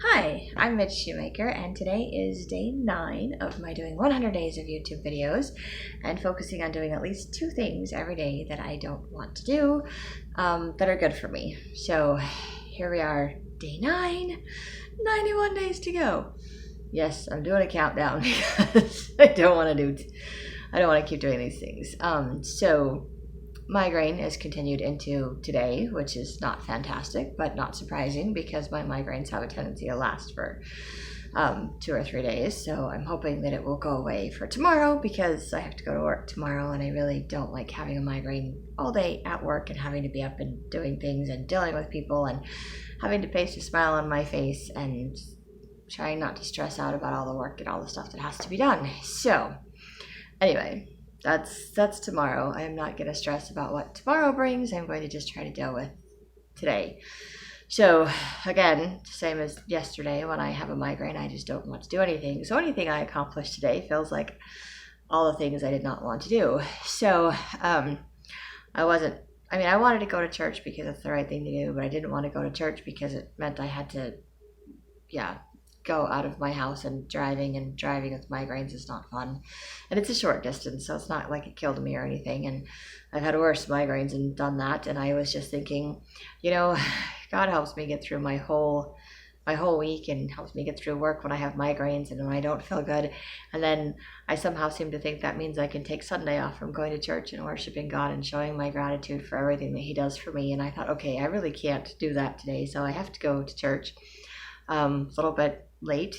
Hi, I'm Mitch Shoemaker, and today is day 9 of my doing 100 days of YouTube videos and focusing on doing at least 2 things every day that I don't want to do that are good for me. So here we are, day 9, 91 days to go. Yes, I'm doing a countdown because I don't want to keep doing these things. So migraine is continued into today, which is not fantastic, but not surprising because my migraines have a tendency to last for 2 or 3 days. So I'm hoping that it will go away for tomorrow because I have to go to work tomorrow and I really don't like having a migraine all day at work and having to be up and doing things and dealing with people and having to paste a smile on my face and trying not to stress out about all the work and all the stuff that has to be done. So anyway, that's tomorrow. I'm not going to stress about what tomorrow brings. I'm going to just try to deal with today. So again, same as yesterday, when I have a migraine, I just don't want to do anything. So anything I accomplish today feels like all the things I did not want to do. So I wanted to go to church because it's the right thing to do, but I didn't want to go to church because it meant I had to, go out of my house, and driving with migraines is not fun. And it's a short distance, so it's not like it killed me or anything. And I've had worse migraines and done that. And I was just thinking, God helps me get through my whole week and helps me get through work when I have migraines and when I don't feel good. And then I somehow seem to think that means I can take Sunday off from going to church and worshiping God and showing my gratitude for everything that He does for me. And I thought, okay, I really can't do that today, so I have to go to church. A little bit late,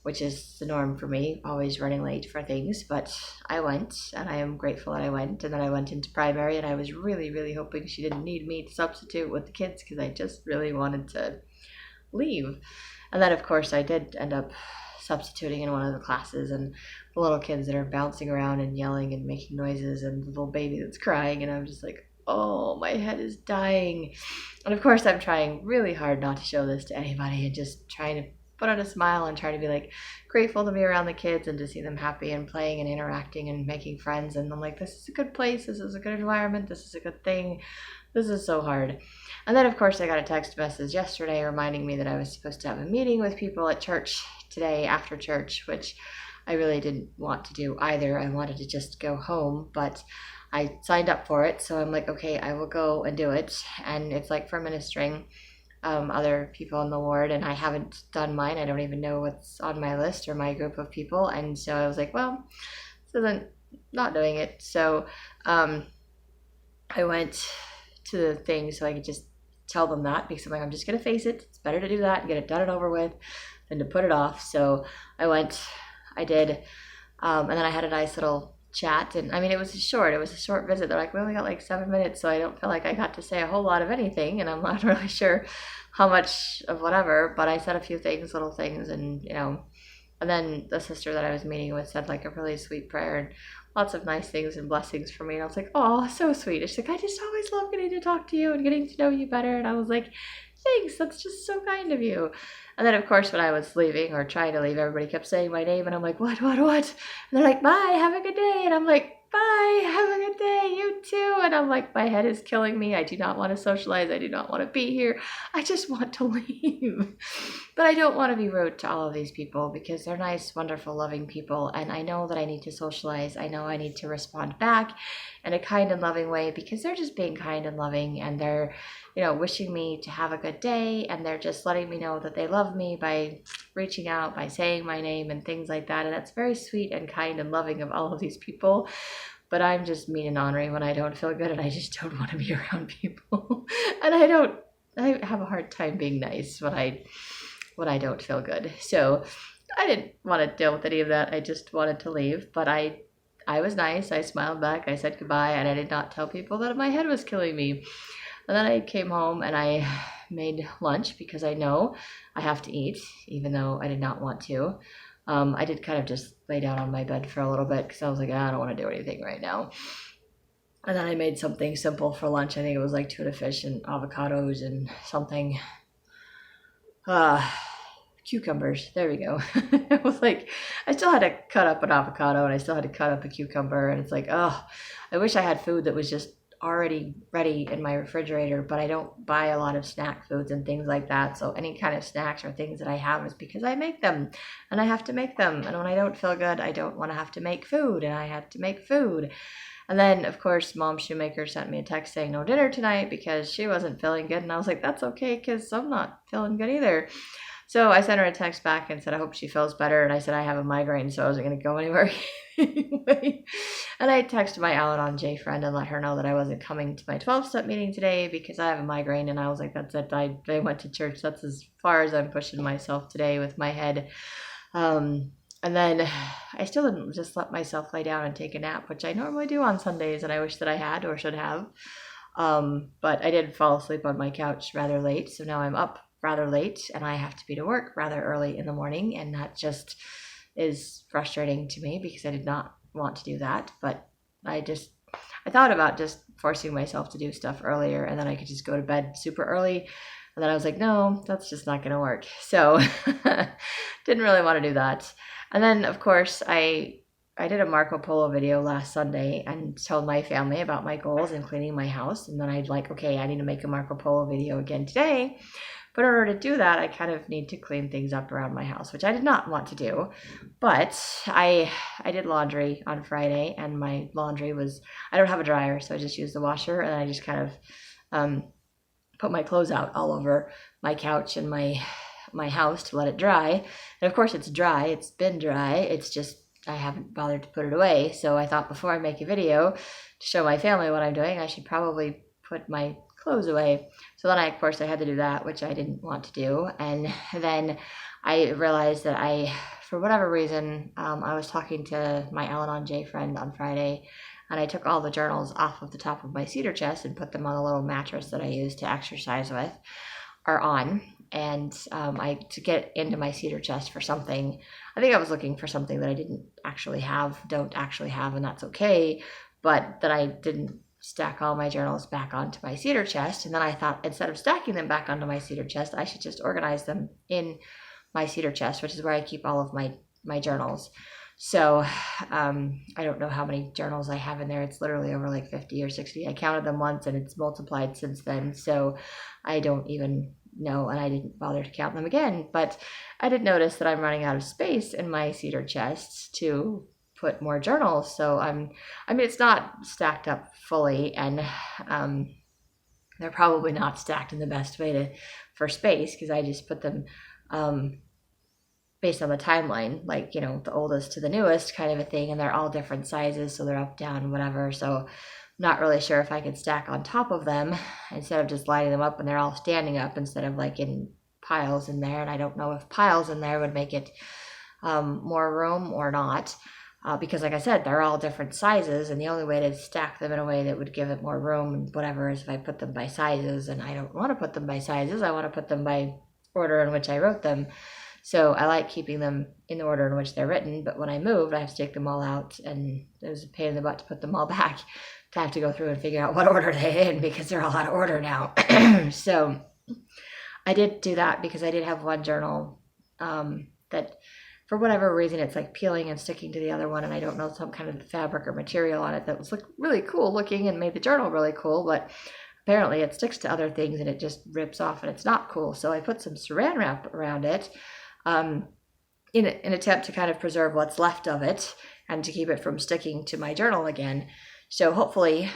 which is the norm for me, always running late for things, but I went, and I am grateful that I went. And then I went into primary, and I was really, really hoping she didn't need me to substitute with the kids because I just really wanted to leave. And then, of course, I did end up substituting in one of the classes, and the little kids that are bouncing around and yelling and making noises, and the little baby that's crying, and I'm just like, oh, my head is dying. And of course, I'm trying really hard not to show this to anybody and just trying to put on a smile and try to be like grateful to be around the kids and to see them happy and playing and interacting and making friends. And I'm like, this is a good place. This is a good environment. This is a good thing. This is so hard. And then, of course, I got a text message yesterday reminding me that I was supposed to have a meeting with people at church today after church, which I really didn't want to do either. I wanted to just go home, but I signed up for it. So I'm like, okay, I will go and do it. And it's like for ministering other people in the ward, and I haven't done mine. I don't even know what's on my list or my group of people. And so I was like, well, this isn't not doing it. So I went to the thing so I could just tell them that, because I'm like, I'm just going to face it. It's better to do that and get it done and over with than to put it off. So I went, I did, and then I had a nice little chat. And I mean, it was a short visit. They're like, we only got like 7 minutes, so I don't feel like I got to say a whole lot of anything, and I'm not really sure how much of whatever, but I said a few things, little things, and and then the sister that I was meeting with said like a really sweet prayer and lots of nice things and blessings for me. And I was like, oh, so sweet. She's like, I just always love getting to talk to you and getting to know you better. And I was like, thanks, that's just so kind of you. And then, of course, when I was leaving or trying to leave, everybody kept saying my name, and I'm like, what? And they're like, bye, have a good day. And I'm like, bye, have a good day, you too. And I'm like, my head is killing me. I do not want to socialize. I do not want to be here. I just want to leave. But I don't want to be rude to all of these people because they're nice, wonderful, loving people. And I know that I need to socialize. I know I need to respond back in a kind and loving way because they're just being kind and loving, and they're wishing me to have a good day, and they're just letting me know that they love me by reaching out, by saying my name and things like that. And that's very sweet and kind and loving of all of these people. But I'm just mean and ornery when I don't feel good, and I just don't want to be around people. And I have a hard time being nice when I don't feel good. So I didn't want to deal with any of that. I just wanted to leave, but I was nice. I smiled back. I said goodbye, and I did not tell people that my head was killing me. And then I came home and I made lunch because I know I have to eat, even though I did not want to. I did kind of just lay down on my bed for a little bit because I was like, I don't want to do anything right now. And then I made something simple for lunch. I think it was like tuna fish and avocados and something. Cucumbers. There we go. It was like, I still had to cut up an avocado and I still had to cut up a cucumber. And it's like, oh, I wish I had food that was just already ready in my refrigerator, but I don't buy a lot of snack foods and things like that. So any kind of snacks or things that I have is because I make them and I have to make them. And when I don't feel good, I don't want to have to make food, and I have to make food. And then, of course, Mom Shoemaker sent me a text saying no dinner tonight because she wasn't feeling good. And I was like, that's okay, because I'm not feeling good either. So I sent her a text back and said, I hope she feels better. And I said, I have a migraine, so I wasn't going to go anywhere anyway. And I texted my Al-Anon J friend and let her know that I wasn't coming to my 12-step meeting today because I have a migraine. And I was like, that's it. I went to church. That's as far as I'm pushing myself today with my head. And then I still didn't just let myself lay down and take a nap, which I normally do on Sundays, and I wish that I had or should have. But I did fall asleep on my couch rather late, so now I'm up rather late, and I have to be to work rather early in the morning, and that just is frustrating to me because I did not want to do that. But I thought about just forcing myself to do stuff earlier, and then I could just go to bed super early. And then I was like, no, that's just not going to work. So didn't really want to do that. And then, of course, I did a Marco Polo video last Sunday and told my family about my goals in cleaning my house. And then I'd like, okay, I need to make a Marco Polo video again today. But in order to do that, I kind of need to clean things up around my house, which I did not want to do. But I did laundry on Friday, and my laundry was, I don't have a dryer, so I just used the washer, and I just kind of put my clothes out all over my couch and my house to let it dry. And of course it's dry, it's been dry, it's just I haven't bothered to put it away. So I thought before I make a video to show my family what I'm doing, I should probably put my clothes away. So then of course I had to do that, which I didn't want to do. And then I realized that for whatever reason, I was talking to my Al-Anon J friend on Friday, and I took all the journals off of the top of my cedar chest and put them on the little mattress that I use to exercise with, or on. And to get into my cedar chest for something, I think I was looking for something that I don't actually have, and that's okay. But that I didn't stack all my journals back onto my cedar chest. And then I thought, instead of stacking them back onto my cedar chest, I should just organize them in my cedar chest, which is where I keep all of my journals. So I don't know how many journals I have in there. It's literally over like 50 or 60. I counted them once and it's multiplied since then. So I don't even know, and I didn't bother to count them again. But I did notice that I'm running out of space in my cedar chest to put more journals. So it's not stacked up fully, and they're probably not stacked in the best way for space, because I just put them based on the timeline, like, the oldest to the newest kind of a thing, and they're all different sizes, so they're up, down, whatever. So I'm not really sure if I could stack on top of them instead of just lining them up and they're all standing up instead of like in piles in there. And I don't know if piles in there would make it more room or not. Because like I said, they're all different sizes, and the only way to stack them in a way that would give it more room and whatever is if I put them by sizes, and I don't want to put them by sizes. I want to put them by order in which I wrote them. So I like keeping them in the order in which they're written, but when I moved, I have to take them all out, and it was a pain in the butt to put them all back, to have to go through and figure out what order they're in, because they're all out of order now. So I did do that because I did have one journal that, for whatever reason, it's like peeling and sticking to the other one, and I don't know, some kind of fabric or material on it that was really cool looking and made the journal really cool, but apparently it sticks to other things and it just rips off and it's not cool. So I put some saran wrap around it in an attempt to kind of preserve what's left of it and to keep it from sticking to my journal again. So hopefully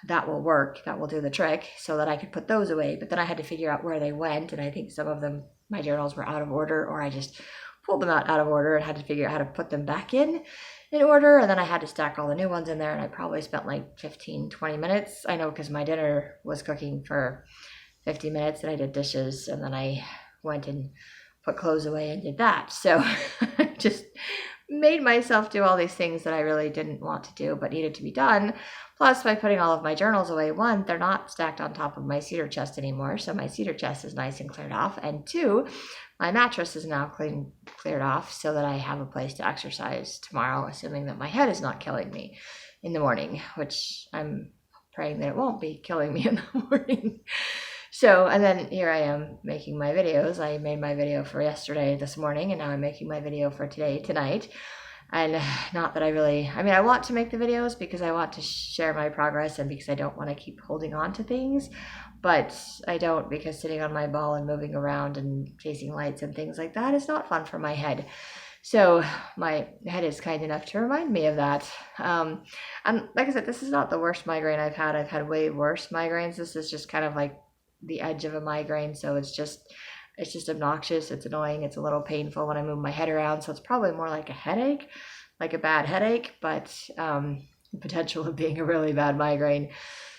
that will work, that will do the trick, so that I could put those away. But then I had to figure out where they went, and I think some of them, my journals, were out of order, or I just pulled them out of order and had to figure out how to put them back in order. And then I had to stack all the new ones in there, and I probably spent like 15-20 minutes. I know, because my dinner was cooking for 50 minutes, and I did dishes, and then I went and put clothes away and did that. So I just made myself do all these things that I really didn't want to do but needed to be done. Plus, by putting all of my journals away, one, they're not stacked on top of my cedar chest anymore, so my cedar chest is nice and cleared off. And two, my mattress is now cleared off, so that I have a place to exercise tomorrow, assuming that my head is not killing me in the morning, which I'm praying that it won't be killing me in the morning. So, and then here I am making my videos. I made my video for yesterday, this morning, and now I'm making my video for today, tonight. And not that I want to make the videos because I want to share my progress and because I don't want to keep holding on to things, but I don't, because sitting on my ball and moving around and chasing lights and things like that is not fun for my head. So my head is kind enough to remind me of that. And like I said, this is not the worst migraine I've had. I've had way worse migraines. This is just kind of like the edge of a migraine. So it's just obnoxious. It's annoying. It's a little painful when I move my head around. So it's probably more like a headache, like a bad headache, but the potential of being a really bad migraine.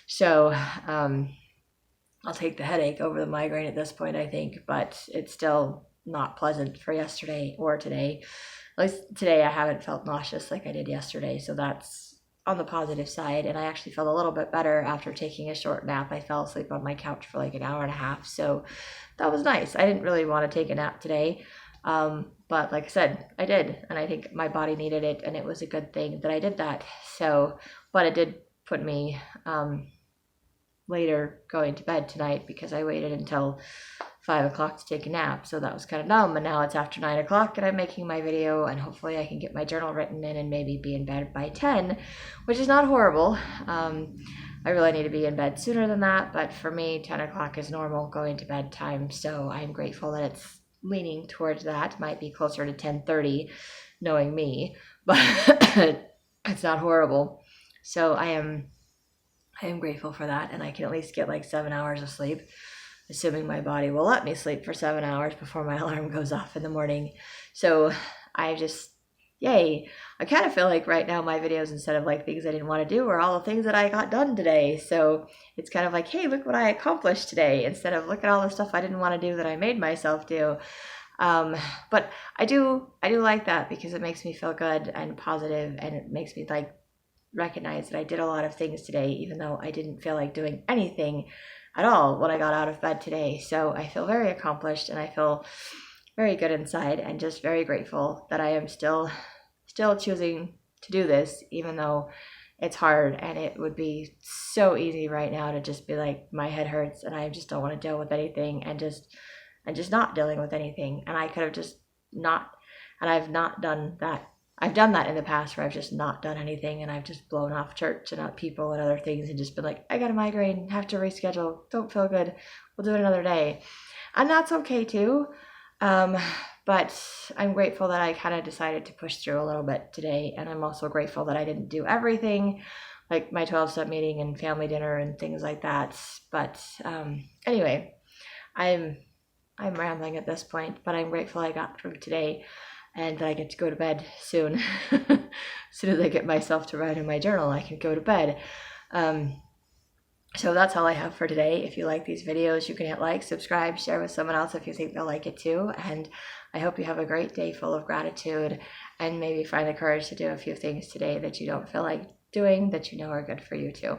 So I'll take the headache over the migraine at this point, I think, but it's still not pleasant for yesterday or today. At least today I haven't felt nauseous like I did yesterday, so that's on the positive side. And I actually felt a little bit better after taking a short nap. I fell asleep on my couch for like an hour and a half, so that was nice. I didn't really want to take a nap today, but like I said, I did, and I think my body needed it, and it was a good thing that I did that. So, but it did put me later going to bed tonight because I waited until 5 o'clock to take a nap, so that was kind of dumb. And now it's after 9 o'clock and I'm making my video, and hopefully I can get my journal written in and maybe be in bed by 10, which is not horrible. I really need to be in bed sooner than that, but for me 10 o'clock is normal going to bed time, so I'm grateful that it's leaning towards that. Might be closer to 10:30 knowing me, but it's not horrible. So I am grateful for that, and I can at least get like 7 hours of sleep, assuming my body will let me sleep for 7 hours before my alarm goes off in the morning. So yay. I kind of feel like right now my videos, instead of like things I didn't want to do, are all the things that I got done today. So it's kind of like, hey, look what I accomplished today, instead of look at all the stuff I didn't want to do that I made myself do. But I do like that because it makes me feel good and positive, and it makes me like recognize that I did a lot of things today, even though I didn't feel like doing anything at all when I got out of bed today. So I feel very accomplished, and I feel very good inside, and just very grateful that I am still choosing to do this, even though it's hard. And it would be so easy right now to just be like, my head hurts and I just don't want to deal with anything, and just not dealing with anything. And I could have just not, and I've not done that. I've done that in the past where I've just not done anything, and I've just blown off church and people and other things, and just been like, I got a migraine, have to reschedule, don't feel good, we'll do it another day. And that's okay too. But I'm grateful that I kind of decided to push through a little bit today. And I'm also grateful that I didn't do everything, like my 12-step meeting and family dinner and things like that. But anyway, I'm rambling at this point, but I'm grateful I got through today, and that I get to go to bed soon. As soon as I get myself to write in my journal, I can go to bed. So that's all I have for today. If you like these videos, you can hit like, subscribe, share with someone else if you think they'll like it too. And I hope you have a great day full of gratitude, and maybe find the courage to do a few things today that you don't feel like doing that you know are good for you too.